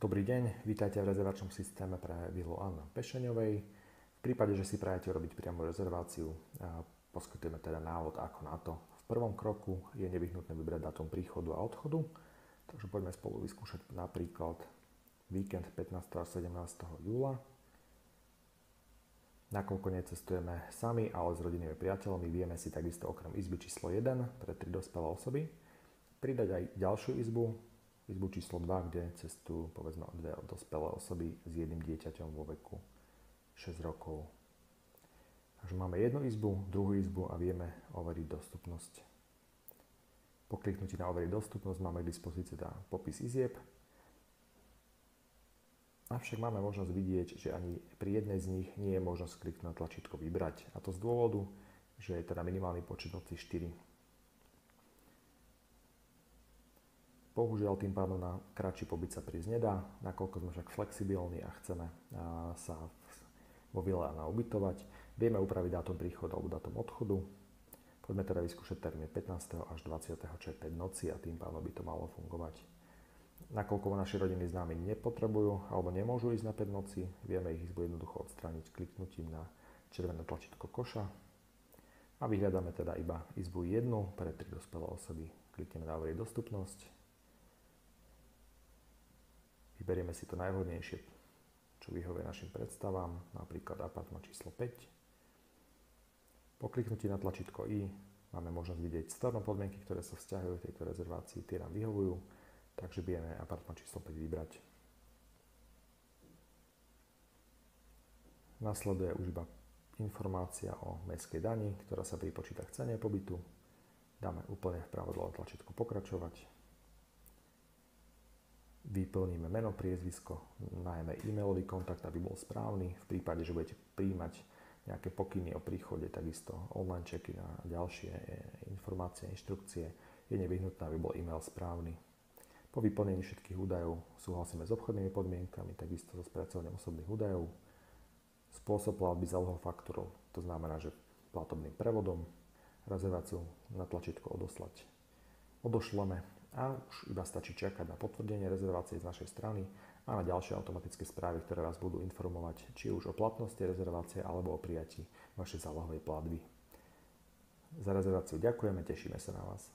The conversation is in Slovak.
Dobrý deň, vítajte v rezervačnom systéme pre vilu Anny Pešeňovej. V prípade, že si prajete robiť priamu rezerváciu, poskytujeme teda návod ako na to. V prvom kroku je nevyhnutné vybrať dátum príchodu a odchodu, takže poďme spolu vyskúšať napríklad víkend 15. až 17. júla. Nakoľko necestujeme sami, ale s rodinnými priateľmi, vieme si takisto okrem izby číslo 1 pre 3 dospelé osoby pridať aj ďalšiu izbu číslo 2, kde cestujú povedzme dve dospelé osoby s jedným dieťaťom vo veku 6 rokov. Takže máme jednu izbu, druhú izbu a vieme overiť dostupnosť. Po kliknutí na overiť dostupnosť máme k dispozícii popis izieb. Avšak máme možnosť vidieť, že ani pri jednej z nich nie je možnosť kliknúť na tlačítko vybrať. A to z dôvodu, že je teda minimálny počet nocí 4. Bohužiaľ tým pádom na kratší pobyt sa prísť nedá, nakoľko sme však flexibilní a chceme sa vo vile Anna ubytovať. Vieme upraviť dátum príchodu alebo dátum odchodu. Poďme teda vyskúšať termín 15. až 20. čo je 5 noci a tým pádom by to malo fungovať. Nakoľko naši rodiny známi nepotrebujú alebo nemôžu ísť na 5 noci, vieme ich izbu jednoducho odstrániť kliknutím na červené tlačítko koša a vyhľadáme teda iba izbu 1 pre 3 dospelé osoby. Klikneme na overiť dostupnosť. Vyberieme si to najvhodnejšie, čo vyhovuje našim predstavám, napríklad apartman číslo 5. Po kliknutí na tlačítko I máme možnosť vidieť storno podmienky, ktoré sa vzťahujú k tejto rezervácii, tie nám vyhovujú, takže vieme apartman číslo 5 vybrať. Nasleduje už iba informácia o mestskej dani, ktorá sa pripočíta k cene pobytu. Dáme úplne vpravo dole tlačítko pokračovať. Vyplníme meno, priezvisko, najmä e-mailový kontakt, aby bol správny. V prípade, že budete prijímať nejaké pokyny o príchode, takisto online check-in a ďalšie informácie, inštrukcie, je nevyhnutné, aby bol e-mail správny. Po vyplnení všetkých údajov súhlasíme s obchodnými podmienkami, takisto so spracovaním osobných údajov. Spôsob platby zálohou faktúrou, to znamená, že platobným prevodom, rezerváciu na tlačítko odoslať odošleme a už iba stačí čakať na potvrdenie rezervácie z našej strany a na ďalšie automatické správy, ktoré vás budú informovať či už o platnosti rezervácie alebo o prijatí vašej zálohovej platby. Za rezerváciu ďakujeme, tešíme sa na vás.